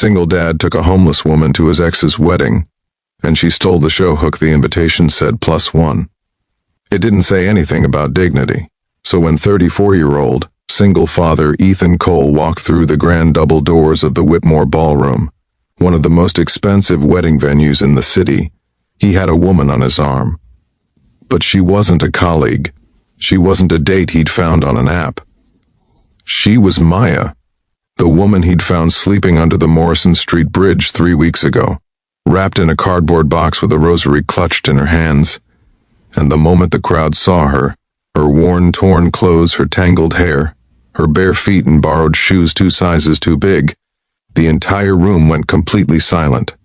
single dad took a homeless woman to his ex's wedding, and she stole the show hook the invitation said +1. It didn't say anything about dignity, so when 34-year-old, single father Ethan Cole walked through the grand double doors of the Whitmore Ballroom, one of the most expensive wedding venues in the city, he had a woman on his arm. But she wasn't a colleague. She wasn't a date he'd found on an app. She was Maya, the woman he'd found sleeping under the Morrison Street Bridge 3 weeks ago, wrapped in a cardboard box with a rosary clutched in her hands. And the moment the crowd saw her, her worn, torn clothes, her tangled hair, her bare feet and borrowed shoes 2 sizes too big, the entire room went completely silent.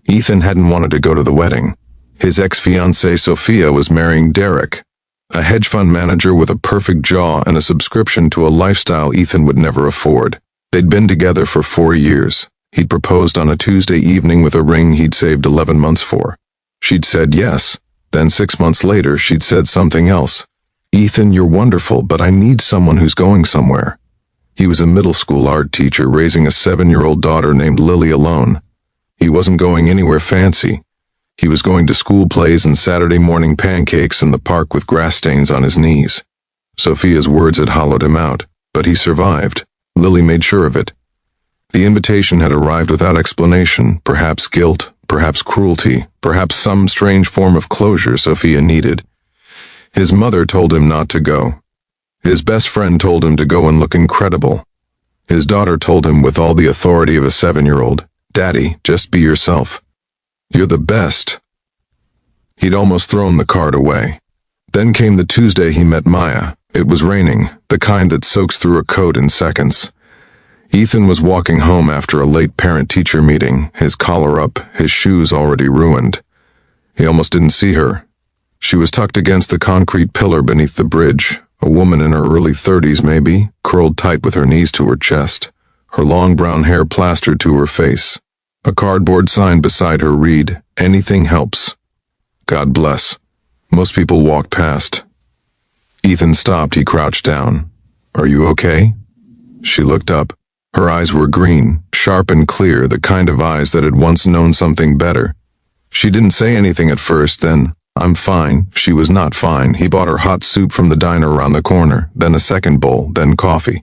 Ethan hadn't wanted to go to the wedding. His ex-fiancée Sophia was marrying Derek, a hedge fund manager with a perfect jaw and a subscription to a lifestyle Ethan would never afford. They'd been together for 4 years. He'd proposed on a Tuesday evening with a ring he'd saved 11 months for. She'd said yes. Then 6 months later, she'd said something else. "Ethan, you're wonderful, but I need someone who's going somewhere." He was a middle school art teacher raising a 7-year-old daughter named Lily alone. He wasn't going anywhere fancy. He was going to school plays and Saturday morning pancakes in the park with grass stains on his knees. Sophia's words had hollowed him out, but he survived. Lily made sure of it. The invitation had arrived without explanation, perhaps guilt, perhaps cruelty, perhaps some strange form of closure Sophia needed. His mother told him not to go. His best friend told him to go and look incredible. His daughter told him with all the authority of a 7-year-old, "Daddy, just be yourself. You're the best." He'd almost thrown the card away. Then came the Tuesday he met Maya. It was raining, the kind that soaks through a coat in seconds. Ethan was walking home after a late parent-teacher meeting, his collar up, his shoes already ruined. He almost didn't see her. She was tucked against the concrete pillar beneath the bridge, a woman in her early 30s maybe, curled tight with her knees to her chest, her long brown hair plastered to her face. A cardboard sign beside her read, "Anything helps. God bless." Most people walked past. Ethan stopped. He crouched down. "Are you okay?" She looked up. Her eyes were green, sharp and clear, the kind of eyes that had once known something better. She didn't say anything at first, then, "I'm fine." She was not fine. He bought her hot soup from the diner around the corner, then a second bowl, then coffee.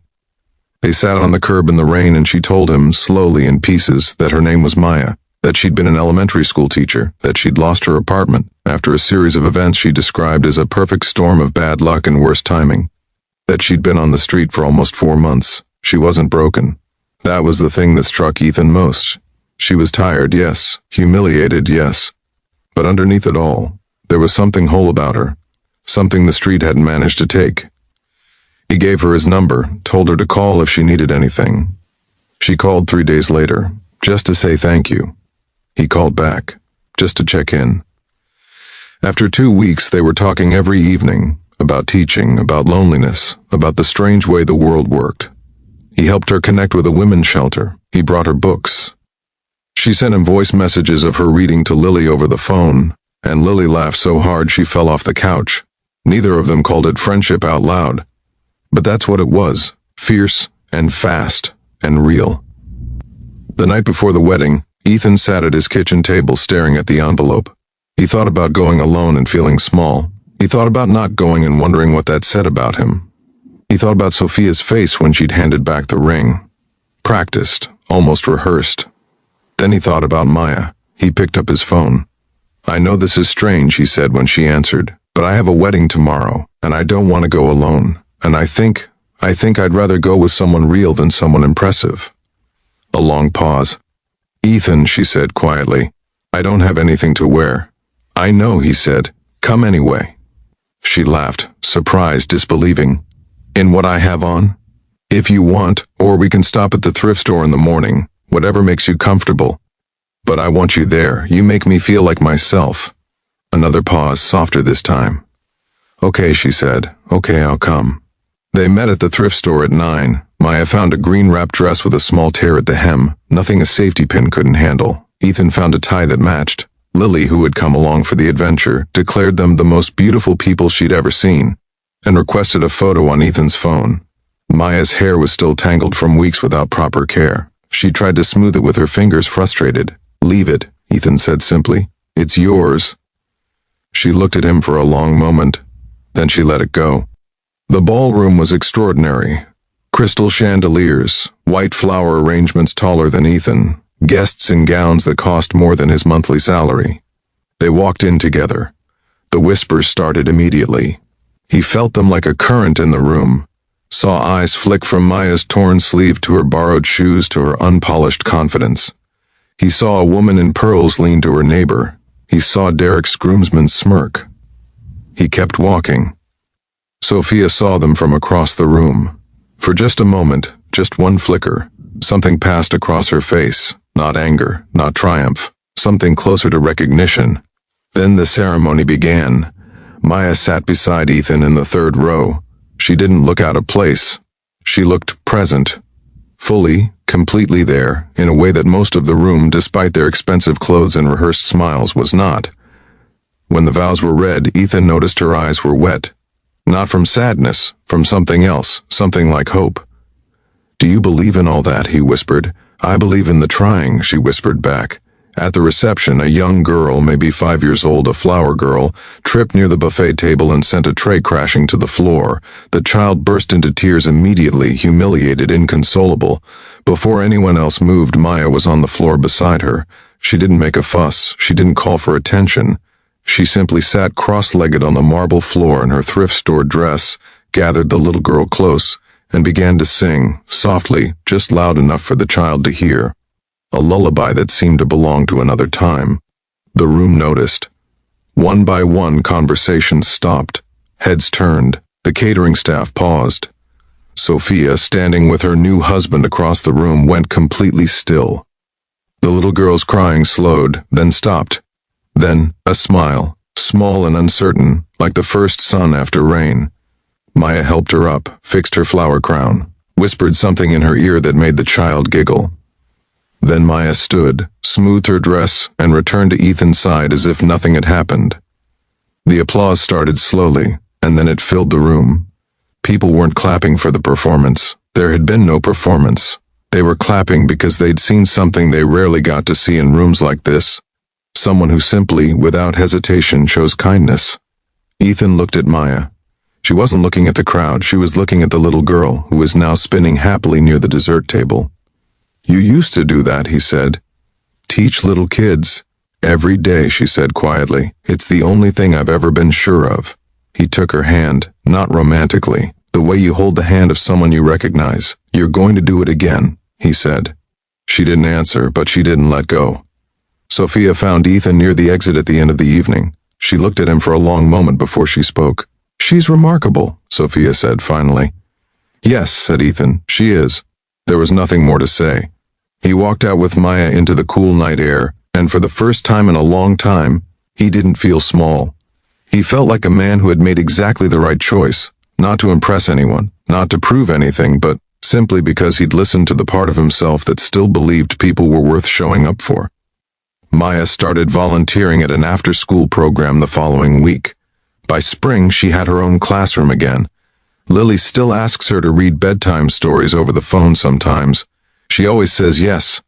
They sat on the curb in the rain and she told him, slowly in pieces, that her name was Maya, that she'd been an elementary school teacher, that she'd lost her apartment after a series of events she described as a perfect storm of bad luck and worse timing, that she'd been on the street for almost 4 months. She wasn't broken. That was the thing that struck Ethan most. She was tired, yes, humiliated, yes, but underneath it all, there was something whole about her, something the street hadn't managed to take. He gave her his number, told her to call if she needed anything. She called 3 days later, just to say thank you. He called back, just to check in. After 2 weeks, they were talking every evening, about teaching, about loneliness, about the strange way the world worked. He helped her connect with a women's shelter. He brought her books. She sent him voice messages of her reading to Lily over the phone, and Lily laughed so hard she fell off the couch. Neither of them called it friendship out loud. But that's what it was, fierce and fast and real. The night before the wedding, Ethan sat at his kitchen table staring at the envelope. He thought about going alone and feeling small. He thought about not going and wondering what that said about him. He thought about Sophia's face when she'd handed back the ring. Practiced, almost rehearsed. Then he thought about Maya. He picked up his phone. "I know this is strange," he said when she answered, "but I have a wedding tomorrow, and I don't want to go alone. And I think I'd rather go with someone real than someone impressive." A long pause. "Ethan," she said quietly, "I don't have anything to wear." "I know," he said. "Come anyway." She laughed, surprised, disbelieving. "In what I have on?" "If you want, or we can stop at the thrift store in the morning, whatever makes you comfortable. But I want you there. You make me feel like myself." Another pause, softer this time. "Okay," she said. "Okay, I'll come." They met at the thrift store at 9. Maya found a green wrap dress with a small tear at the hem, nothing a safety pin couldn't handle. Ethan found a tie that matched. Lily, who had come along for the adventure, declared them the most beautiful people she'd ever seen, and requested a photo on Ethan's phone. Maya's hair was still tangled from weeks without proper care. She tried to smooth it with her fingers, frustrated. "Leave it," Ethan said simply. "It's yours." She looked at him for a long moment. Then she let it go. The ballroom was extraordinary. Crystal chandeliers, white flower arrangements taller than Ethan, guests in gowns that cost more than his monthly salary. They walked in together. The whispers started immediately. He felt them like a current in the room, saw eyes flick from Maya's torn sleeve to her borrowed shoes to her unpolished confidence. He saw a woman in pearls lean to her neighbor. He saw Derek's groomsman smirk. He kept walking. Sophia saw them from across the room. For just a moment, just one flicker, something passed across her face, not anger, not triumph, something closer to recognition. Then the ceremony began. Maya sat beside Ethan in the third row. She didn't look out of place. She looked present, fully, completely there, in a way that most of the room, despite their expensive clothes and rehearsed smiles, was not. When the vows were read, Ethan noticed her eyes were wet. Not from sadness, from something else, something like hope. "Do you believe in all that?" he whispered. "I believe in the trying," she whispered back. At the reception, a young girl, maybe 5 years old, a flower girl, tripped near the buffet table and sent a tray crashing to the floor. The child burst into tears immediately, humiliated, inconsolable. Before anyone else moved, Maya was on the floor beside her. She didn't make a fuss. She didn't call for attention. She simply sat cross-legged on the marble floor in her thrift store dress, gathered the little girl close, and began to sing, softly, just loud enough for the child to hear. A lullaby that seemed to belong to another time. The room noticed. One by one, conversations stopped. Heads turned. The catering staff paused. Sophia, standing with her new husband across the room, went completely still. The little girl's crying slowed, then stopped. Then, a smile, small and uncertain, like the first sun after rain. Maya helped her up, fixed her flower crown, whispered something in her ear that made the child giggle. Then Maya stood, smoothed her dress, and returned to Ethan's side as if nothing had happened. The applause started slowly, and then it filled the room. People weren't clapping for the performance. There had been no performance. They were clapping because they'd seen something they rarely got to see in rooms like this. Someone who simply, without hesitation, chose kindness. Ethan looked at Maya. She wasn't looking at the crowd. She was looking at the little girl, who was now spinning happily near the dessert table. "You used to do that," he said. "Teach little kids." "Every day," she said quietly. "It's the only thing I've ever been sure of." He took her hand, not romantically, the way you hold the hand of someone you recognize. "You're going to do it again," he said. She didn't answer, but she didn't let go. Sophia found Ethan near the exit at the end of the evening. She looked at him for a long moment before she spoke. "She's remarkable," Sophia said finally. "Yes," said Ethan, "she is." There was nothing more to say. He walked out with Maya into the cool night air, and for the first time in a long time, he didn't feel small. He felt like a man who had made exactly the right choice, not to impress anyone, not to prove anything, but simply because he'd listened to the part of himself that still believed people were worth showing up for. Maya started volunteering at an after-school program the following week. By spring, she had her own classroom again. Lily still asks her to read bedtime stories over the phone sometimes. She always says yes,